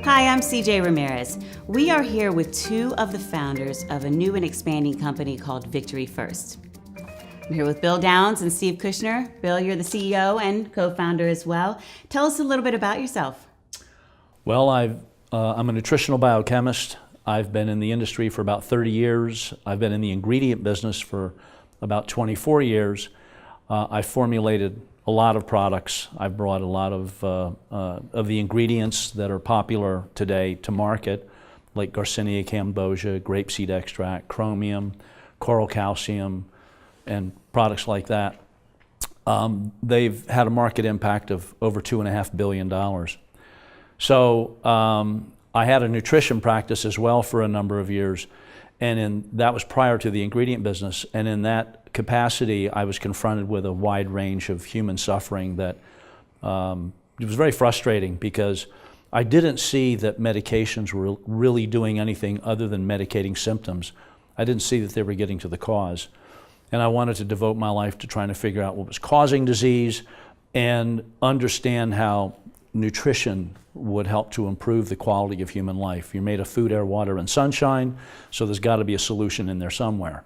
Hi, I'm CJ Ramirez. We are here with two of the founders of a new and expanding company called Victory First. I'm here with Bill Downs and Steve Kushner. Bill, you're the CEO and co-founder as well. Tell us a little bit about yourself. Well, I'm a nutritional biochemist. I've been in the industry for about 30 years. I've been in the ingredient business for about 24 years. I formulated a lot of products. I've brought a lot of the ingredients that are popular today to market, like Garcinia cambogia, grapeseed extract, chromium, coral calcium, and products like that. They've had a market impact of over $2.5 billion. So I had a nutrition practice as well for a number of years, and that was prior to the ingredient business. And in that capacity, I was confronted with a wide range of human suffering that it was very frustrating because I didn't see that medications were really doing anything other than medicating symptoms. I didn't see that they were getting to the cause. And I wanted to devote my life to trying to figure out what was causing disease and understand how nutrition would help to improve the quality of human life. You're made of food, air, water, and sunshine, so there's got to be a solution in there somewhere.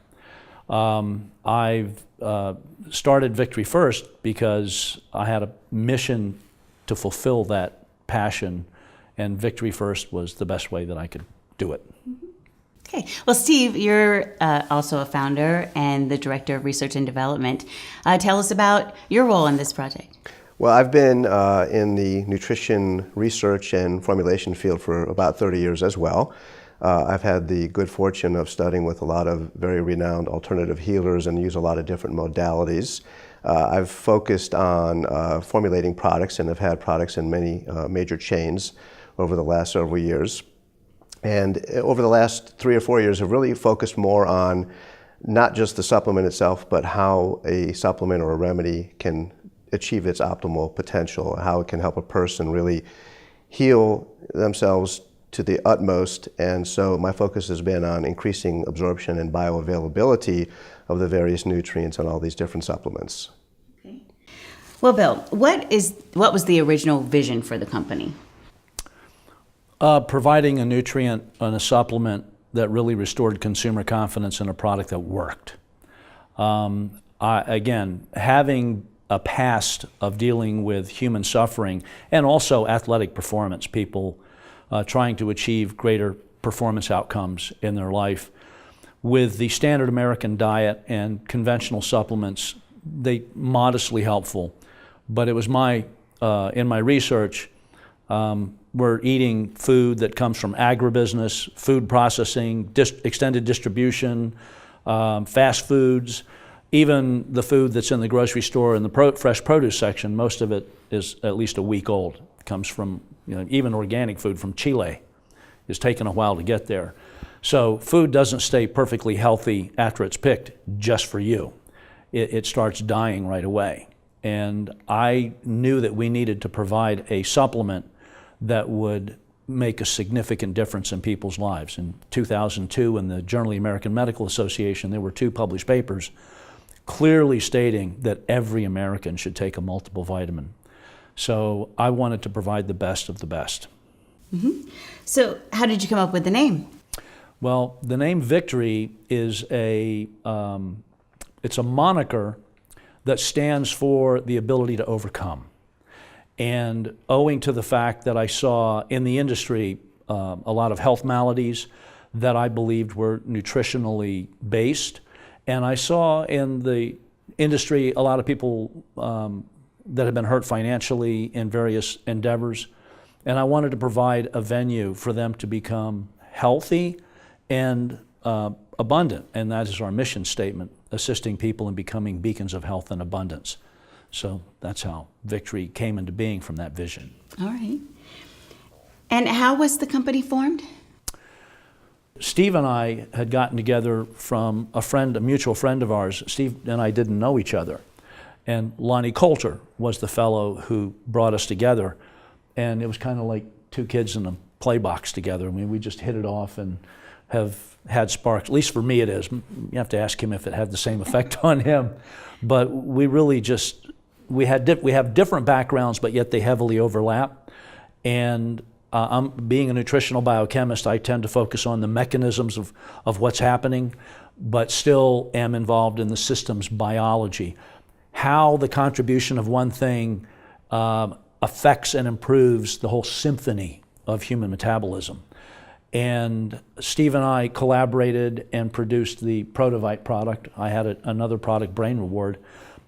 I've started Victory First because I had a mission to fulfill that passion, and Victory First was the best way that I could do it. Okay. Well, Steve, you're also a founder and the Director of Research and Development. Tell us about your role in this project. Well, I've been in the nutrition research and formulation field for about 30 years as well. I've had the good fortune of studying with a lot of very renowned alternative healers and use a lot of different modalities. I've focused on formulating products and have had products in many major chains over the last several years. And over the last 3 or 4 years, I've really focused more on not just the supplement itself, but how a supplement or a remedy can achieve its optimal potential, how it can help a person really heal themselves to the utmost. And so my focus has been on increasing absorption and bioavailability of the various nutrients and all these different supplements. Okay. Well, Bill, what was the original vision for the company? Providing a nutrient and a supplement that really restored consumer confidence in a product that worked. Again, having a past of dealing with human suffering and also athletic performance, people trying to achieve greater performance outcomes in their life. With the standard American diet and conventional supplements, they modestly helpful, but it was in my research, we're eating food that comes from agribusiness, food processing, extended distribution, fast foods, even the food that's in the grocery store in the fresh produce section. Most of it is at least a week old. It comes from, even organic food from Chile. It's taken a while to get there. So food doesn't stay perfectly healthy after it's picked just for you. It starts dying right away. And I knew that we needed to provide a supplement that would make a significant difference in people's lives. In 2002, in the Journal of the American Medical Association, there were 2 published papers clearly stating that every American should take a multiple vitamin. So I wanted to provide the best of the best. Mm-hmm. So how did you come up with the name? Well, the name Victory is it's a moniker that stands for the ability to overcome. And owing to the fact that I saw in the industry a lot of health maladies that I believed were nutritionally based, and I saw in the industry a lot of people that have been hurt financially in various endeavors, and I wanted to provide a venue for them to become healthy and abundant, and that is our mission statement, assisting people in becoming beacons of health and abundance. So that's how Victory came into being from that vision. All right. And how was the company formed? Steve and I had gotten together from a mutual friend of ours. Steve and I didn't know each other. And Lonnie Coulter was the fellow who brought us together. And it was kind of like 2 kids in a play box together. I mean, we just hit it off and have had sparks. At least for me it is. You have to ask him if it had the same effect on him. But we really just, we have different backgrounds, but yet they heavily overlap. And being a nutritional biochemist, I tend to focus on the mechanisms of what's happening, but still am involved in the systems biology. How the contribution of one thing affects and improves the whole symphony of human metabolism. And Steve and I collaborated and produced the Prodovite product. I had another product, Brain Reward,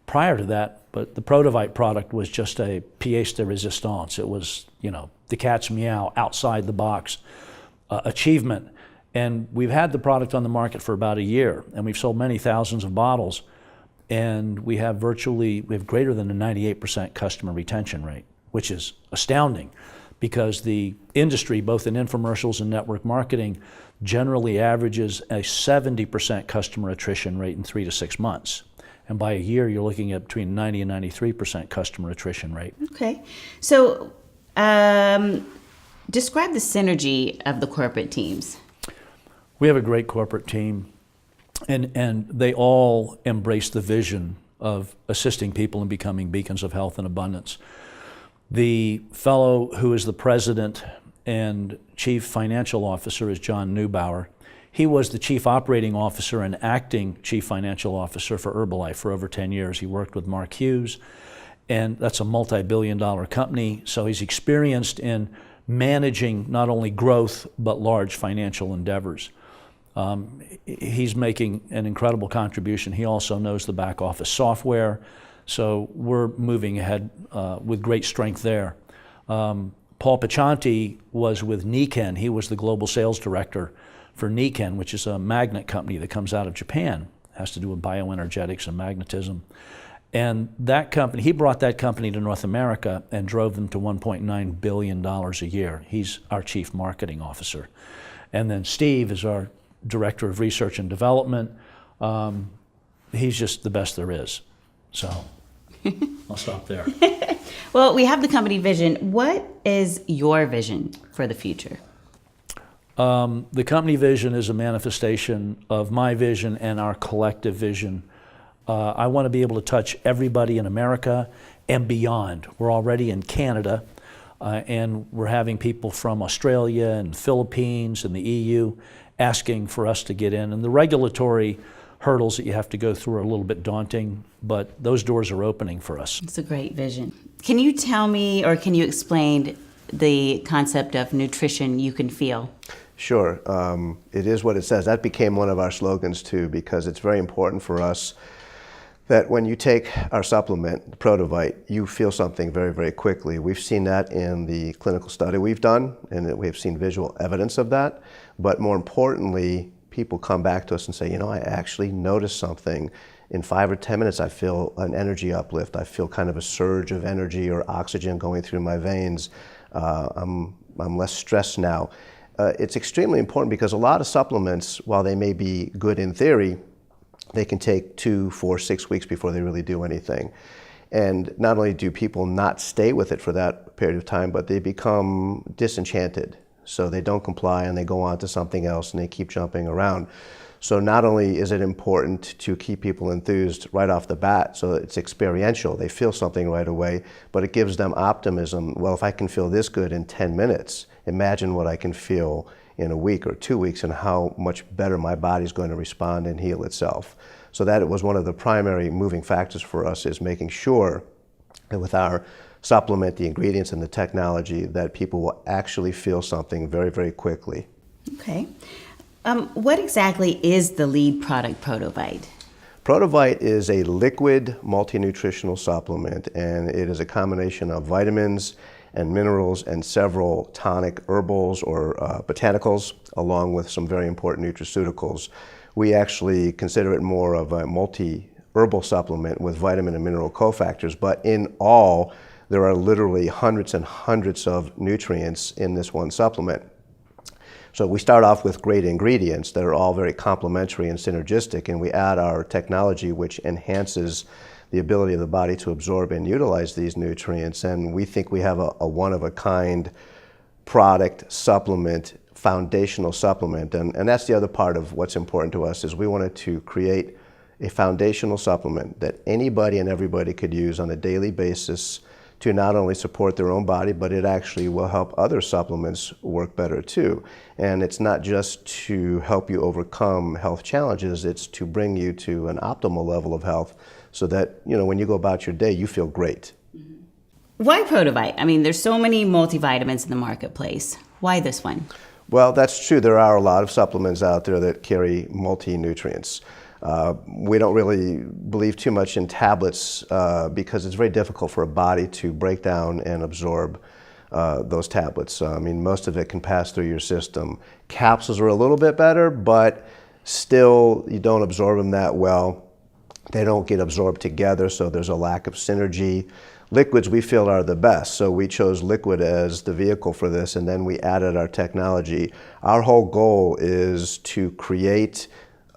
prior to that, but the Prodovite product was just a pièce de résistance. It was, the cat's meow, outside the box achievement. And we've had the product on the market for about a year, and we've sold many thousands of bottles, and we have greater than a 98% customer retention rate, which is astounding, because the industry, both in infomercials and network marketing, generally averages a 70% customer attrition rate in 3 to 6 months. And by a year, you're looking at between 90 and 93% customer attrition rate. Okay. So describe the synergy of the corporate teams. We have a great corporate team, and they all embrace the vision of assisting people in becoming beacons of health and abundance. The fellow who is the president and chief financial officer is John Neubauer. He was the chief operating officer and acting chief financial officer for Herbalife for over 10 years. He worked with Mark Hughes, and that's a multi-billion-dollar company. So he's experienced in managing not only growth, but large financial endeavors. He's making an incredible contribution. He also knows the back office software. So we're moving ahead with great strength there. Paul Pachanti was with Nikken. He was the global sales director for Nikken, which is a magnet company that comes out of Japan. It has to do with bioenergetics and magnetism. And that company, he brought that company to North America and drove them to $1.9 billion a year. He's our chief marketing officer. And then Steve is our director of research and development. He's just the best there is. So I'll stop there. Well, we have the company vision. What is your vision for the future? The company vision is a manifestation of my vision and our collective vision. I want to be able to touch everybody in America and beyond. We're already in Canada, and we're having people from Australia and Philippines and the EU asking for us to get in. And the regulatory hurdles that you have to go through are a little bit daunting, but those doors are opening for us. It's a great vision. Can you tell me, or can you explain the concept of nutrition you can feel? Sure. It is what it says. That became one of our slogans too, because it's very important for us that when you take our supplement, Prodovite, you feel something very, very quickly. We've seen that in the clinical study we've done, and we have seen visual evidence of that. But more importantly, people come back to us and say, I actually noticed something. In 5 or 10 minutes, I feel an energy uplift. I feel kind of a surge of energy or oxygen going through my veins. I'm less stressed now. It's extremely important because a lot of supplements, while they may be good in theory, they can take 2, 4, 6 weeks before they really do anything. And not only do people not stay with it for that period of time, but they become disenchanted. So they don't comply and they go on to something else and they keep jumping around. So not only is it important to keep people enthused right off the bat, so it's experiential, they feel something right away, but it gives them optimism. Well, if I can feel this good in 10 minutes, imagine what I can feel in a week or 2 weeks and how much better my body's going to respond and heal itself. So that was one of the primary moving factors for us, is making sure that with our supplement, the ingredients and the technology, that people will actually feel something very, very quickly. Okay. What exactly is the lead product, Prodovite? Prodovite is a liquid multi-nutritional supplement, and it is a combination of vitamins and minerals and several tonic herbals or botanicals, along with some very important nutraceuticals. We actually consider it more of a multi-herbal supplement with vitamin and mineral cofactors, but in all, there are literally hundreds and hundreds of nutrients in this one supplement. So we start off with great ingredients that are all very complementary and synergistic, and we add our technology, which enhances the ability of the body to absorb and utilize these nutrients. And we think we have a one-of-a-kind product, supplement, foundational supplement. And that's the other part of what's important to us, is we wanted to create a foundational supplement that anybody and everybody could use on a daily basis to not only support their own body, but it actually will help other supplements work better too. And it's not just to help you overcome health challenges, it's to bring you to an optimal level of health so that, when you go about your day, you feel great. Why Prodovite? I mean, there's so many multivitamins in the marketplace. Why this one? Well, that's true. There are a lot of supplements out there that carry multi-nutrients. We don't really believe too much in tablets because it's very difficult for a body to break down and absorb those tablets. I mean, most of it can pass through your system. Capsules are a little bit better, but still you don't absorb them that well. They don't get absorbed together, so there's a lack of synergy. Liquids we feel are the best, so we chose liquid as the vehicle for this, and then we added our technology. Our whole goal is to create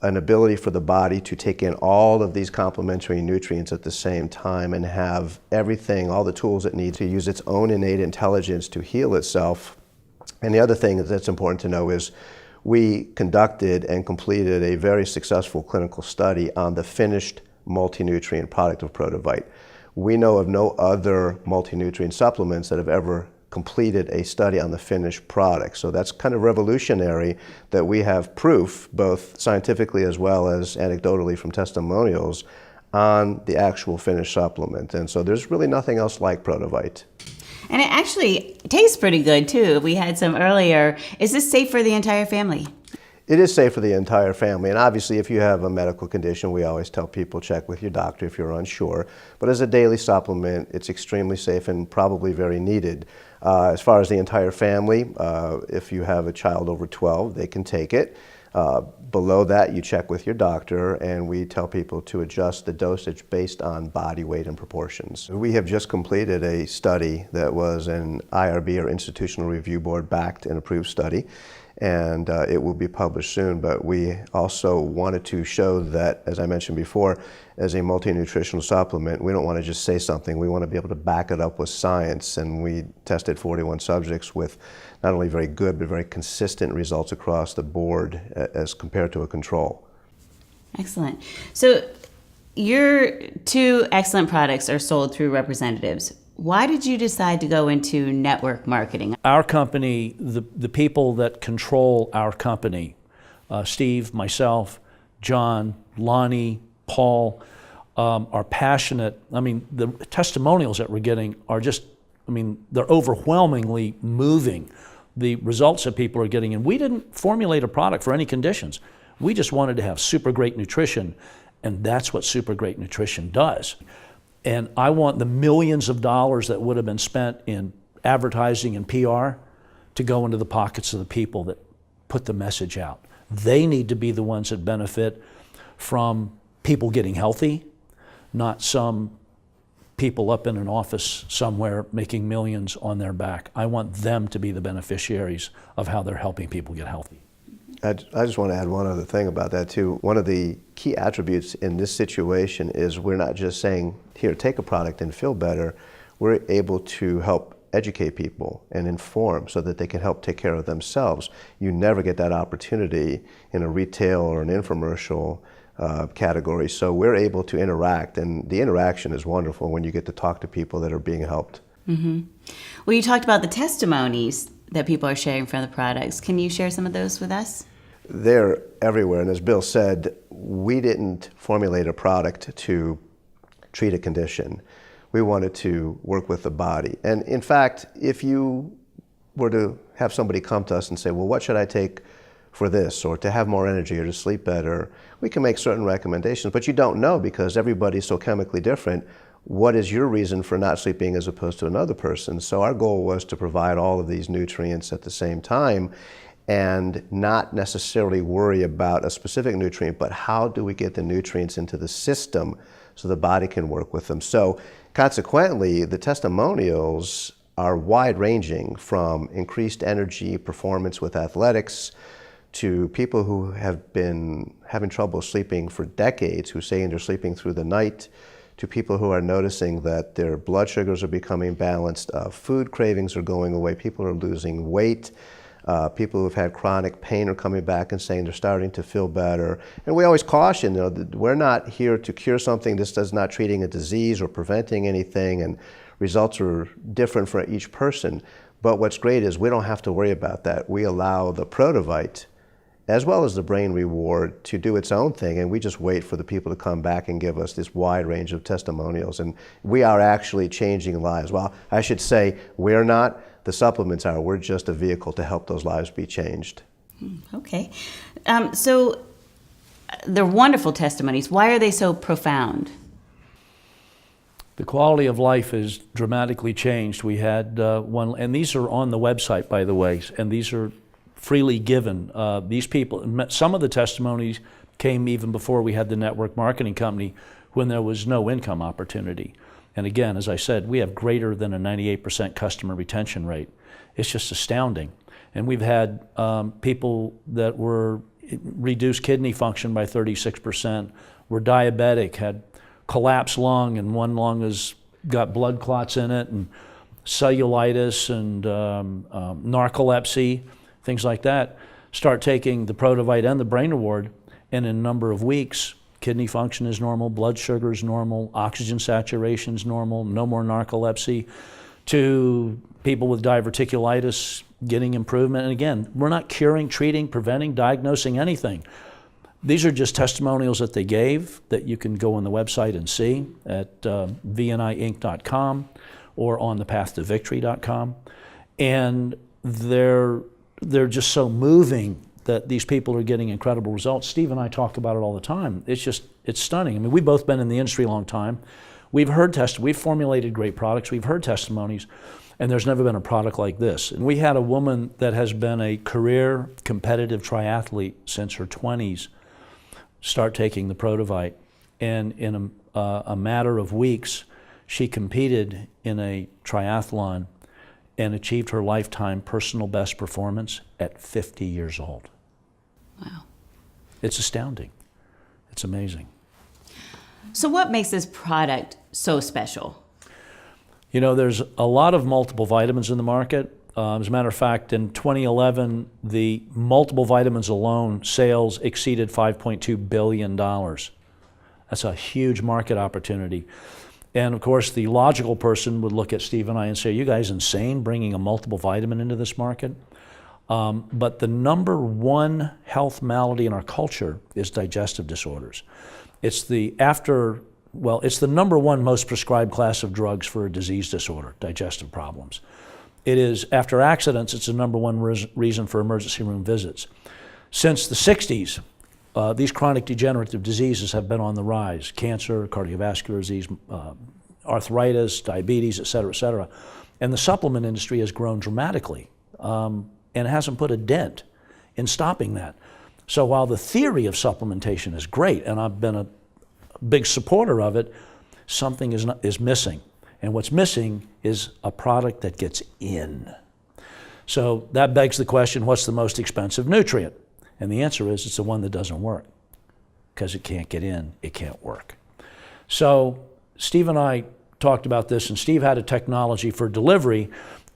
an ability for the body to take in all of these complementary nutrients at the same time and have everything, all the tools it needs to use its own innate intelligence to heal itself. And the other thing that's important to know is we conducted and completed a very successful clinical study on the finished multi-nutrient product of Prodovite. We know of no other multi-nutrient supplements that have ever completed a study on the finished product. So that's kind of revolutionary that we have proof, both scientifically as well as anecdotally from testimonials, on the actual finished supplement. And so there's really nothing else like Prodovite. And it actually tastes pretty good too. We had some earlier. Is this safe for the entire family? It is safe for the entire family, and obviously if you have a medical condition, we always tell people check with your doctor if you're unsure. But as a daily supplement, it's extremely safe and probably very needed. As far as the entire family, if you have a child over 12, they can take it. Below that, you check with your doctor, and we tell people to adjust the dosage based on body weight and proportions. We have just completed a study that was an IRB, or Institutional Review Board, backed and approved study. And it will be published soon, but we also wanted to show that, as I mentioned before, as a multi-nutritional supplement, we don't want to just say something, we want to be able to back it up with science, and we tested 41 subjects with not only very good, but very consistent results across the board as compared to a control. Excellent. So your two excellent products are sold through representatives. Why did you decide to go into network marketing? Our company, the people that control our company, Steve, myself, John, Lonnie, Paul, are passionate. I mean, the testimonials that we're getting are just, they're overwhelmingly moving. The results that people are getting, and we didn't formulate a product for any conditions. We just wanted to have super great nutrition, and that's what super great nutrition does. And I want the millions of dollars that would have been spent in advertising and PR to go into the pockets of the people that put the message out. They need to be the ones that benefit from people getting healthy, not some people up in an office somewhere making millions on their back. I want them to be the beneficiaries of how they're helping people get healthy. I just want to add one other thing about that too. One of the key attributes in this situation is we're not just saying, here, take a product and feel better. We're able to help educate people and inform so that they can help take care of themselves. You never get that opportunity in a retail or an infomercial category. So we're able to interact, and the interaction is wonderful when you get to talk to people that are being helped. Mm-hmm. Well, you talked about the testimonies that people are sharing from the products. Can you share some of those with us? They're everywhere, and as Bill said, we didn't formulate a product to treat a condition. We wanted to work with the body. And in fact, if you were to have somebody come to us and say, well, what should I take for this, or to have more energy, or to sleep better, we can make certain recommendations, but you don't know because everybody's so chemically different. What is your reason for not sleeping as opposed to another person? So our goal was to provide all of these nutrients at the same time and not necessarily worry about a specific nutrient, but how do we get the nutrients into the system so the body can work with them. So consequently, the testimonials are wide-ranging, from increased energy performance with athletics to people who have been having trouble sleeping for decades, who say they're sleeping through the night, to people who are noticing that their blood sugars are becoming balanced, food cravings are going away, people are losing weight, people who've had chronic pain are coming back and saying they're starting to feel better. And we always caution, that we're not here to cure something. This is not treating a disease or preventing anything. And results are different for each person. But what's great is we don't have to worry about that. We allow the Prodovite, as well as the Brain Reward, to do its own thing, and we just wait for the people to come back and give us this wide range of testimonials, and we are actually changing lives. Well, I should say, we're not, the supplements are, we're just a vehicle to help those lives be changed. Okay. So they're wonderful testimonies. Why are they so profound? The quality of life is dramatically changed. We had one, and these are on the website, by the way, and these are freely given. These people, some of the testimonies came even before we had the network marketing company, when there was no income opportunity. And again, as I said, we have greater than a 98% customer retention rate. It's just astounding. And we've had people that were reduced kidney function by 36%, were diabetic, had collapsed lung, and one lung has got blood clots in it, and cellulitis and narcolepsy, things like that. Start taking the Prodovite and the Brain Reward, and in a number of weeks, kidney function is normal, blood sugar is normal, oxygen saturation is normal, no more narcolepsy, to people with diverticulitis getting improvement. And again, we're not curing, treating, preventing, diagnosing anything. These are just testimonials that they gave that you can go on the website and see at VNIinc.com or on thepaththovictory.com. And they're just so moving that these people are getting incredible results. Steve and I talk about it all the time. It's stunning. I mean, we've both been in the industry a long time. We've formulated great products. We've heard testimonies, and there's never been a product like this. And we had a woman that has been a career competitive triathlete since her 20s start taking the Prodovite, and in a matter of weeks, she competed in a triathlon and achieved her lifetime personal best performance at 50 years old. Wow. It's astounding. It's amazing. So what makes this product so special? You know, there's a lot of multiple vitamins in the market. As a matter of fact, in 2011, the multiple vitamins alone sales exceeded $5.2 billion. That's a huge market opportunity. And of course, the logical person would look at Steve and I and say, "Are you guys insane bringing a multiple vitamin into this market?" But the number one health malady in our culture is digestive disorders. It's the number one most prescribed class of drugs for a disease disorder, digestive problems. It is, after accidents, it's the number one reason for emergency room visits. Since the 60s, these chronic degenerative diseases have been on the rise: cancer, cardiovascular disease, arthritis, diabetes, et cetera, and the supplement industry has grown dramatically, and it hasn't put a dent in stopping that. So while the theory of supplementation is great, and I've been a big supporter of it, something is missing. And what's missing is a product that gets in. So that begs the question, what's the most expensive nutrient? And the answer is, it's the one that doesn't work, because it can't get in, it can't work. So Steve and I talked about this, and Steve had a technology for delivery,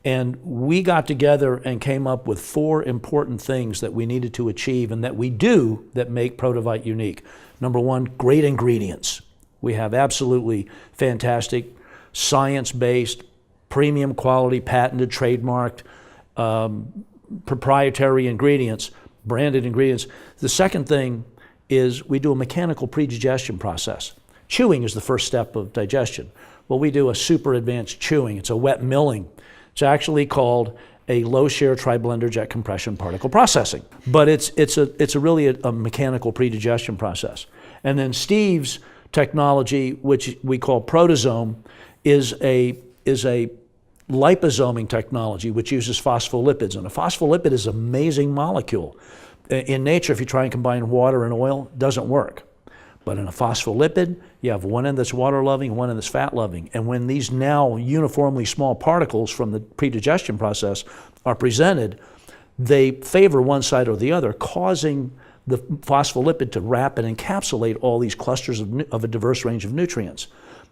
and we got together and came up with 4 important things that we needed to achieve and that we do that make Prodovite unique. Number 1, great ingredients. We have absolutely fantastic, science-based, premium quality, patented, trademarked, proprietary ingredients, branded ingredients. The second thing is we do a mechanical predigestion process. Chewing is the first step of digestion. Well, we do a super advanced chewing. It's a wet milling. It's actually called a low-shear tri-blender jet compression particle processing. But it's really a mechanical predigestion process. And then Steve's technology, which we call Prodosome, is a liposoming technology which uses phospholipids. And a phospholipid is an amazing molecule. In nature, if you try and combine water and oil, it doesn't work. But in a phospholipid, you have one end that's water-loving, one end that's fat-loving. And when these now uniformly small particles from the predigestion process are presented, they favor one side or the other, causing the phospholipid to wrap and encapsulate all these clusters of a diverse range of nutrients.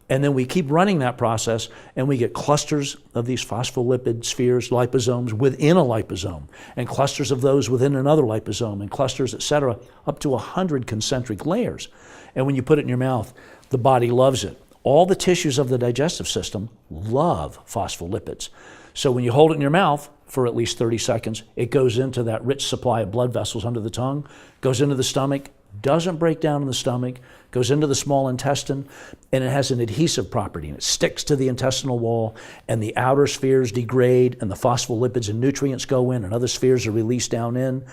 And then we keep running that process, and we get clusters of these phospholipid spheres, liposomes, within a liposome, and clusters of those within another liposome, and clusters, et cetera, up to 100 concentric layers. And when you put it in your mouth, the body loves it. All the tissues of the digestive system love phospholipids. So when you hold it in your mouth for at least 30 seconds, it goes into that rich supply of blood vessels under the tongue, goes into the stomach, doesn't break down in the stomach, goes into the small intestine, and it has an adhesive property, and it sticks to the intestinal wall, and the outer spheres degrade, and the phospholipids and nutrients go in, and other spheres are released down in,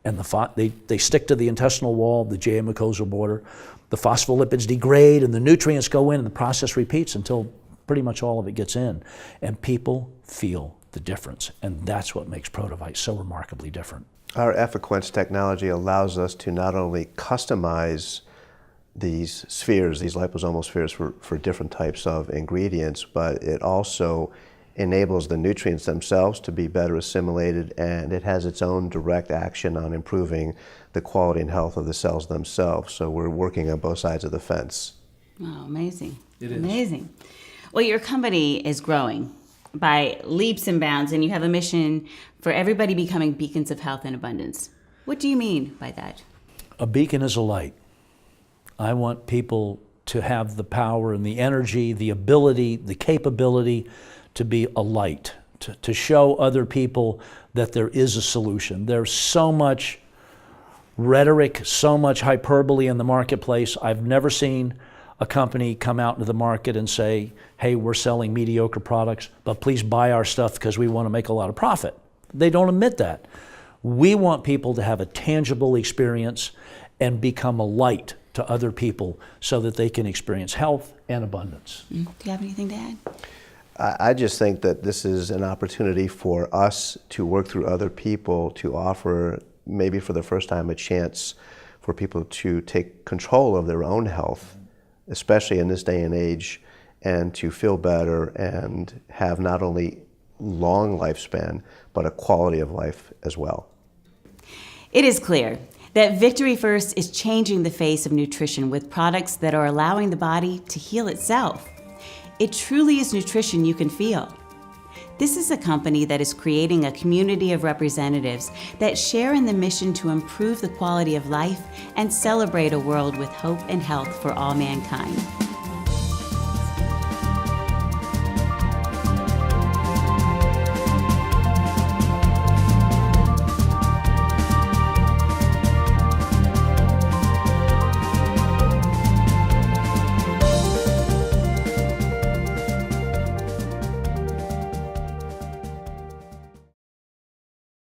and they stick to the intestinal wall, the GA mucosal border. The phospholipids degrade, and the nutrients go in, and the process repeats until pretty much all of it gets in. And people feel the difference, and that's what makes Prodovite so remarkably different. Our Effiquence technology allows us to not only customize these spheres, these liposomal spheres for different types of ingredients, but it also enables the nutrients themselves to be better assimilated, and it has its own direct action on improving the quality and health of the cells themselves. So we're working on both sides of the fence. Oh, amazing. It is. Amazing. Well, your company is growing by leaps and bounds, and you have a mission for everybody becoming beacons of health and abundance. What do you mean by that? A beacon is a light. I want people to have the power and the energy, the ability, the capability to be a light, to show other people that there is a solution. There's so much rhetoric, so much hyperbole in the marketplace. I've never seen a company come out into the market and say, hey, we're selling mediocre products, but please buy our stuff because we want to make a lot of profit. They don't admit that. We want people to have a tangible experience and become a light to other people so that they can experience health and abundance. Do you have anything to add? I just think that this is an opportunity for us to work through other people to offer, maybe for the first time, a chance for people to take control of their own health, especially in this day and age, and to feel better and have not only long lifespan, but a quality of life as well. It is clear that Victory First is changing the face of nutrition with products that are allowing the body to heal itself. It truly is nutrition you can feel. This is a company that is creating a community of representatives that share in the mission to improve the quality of life and celebrate a world with hope and health for all mankind.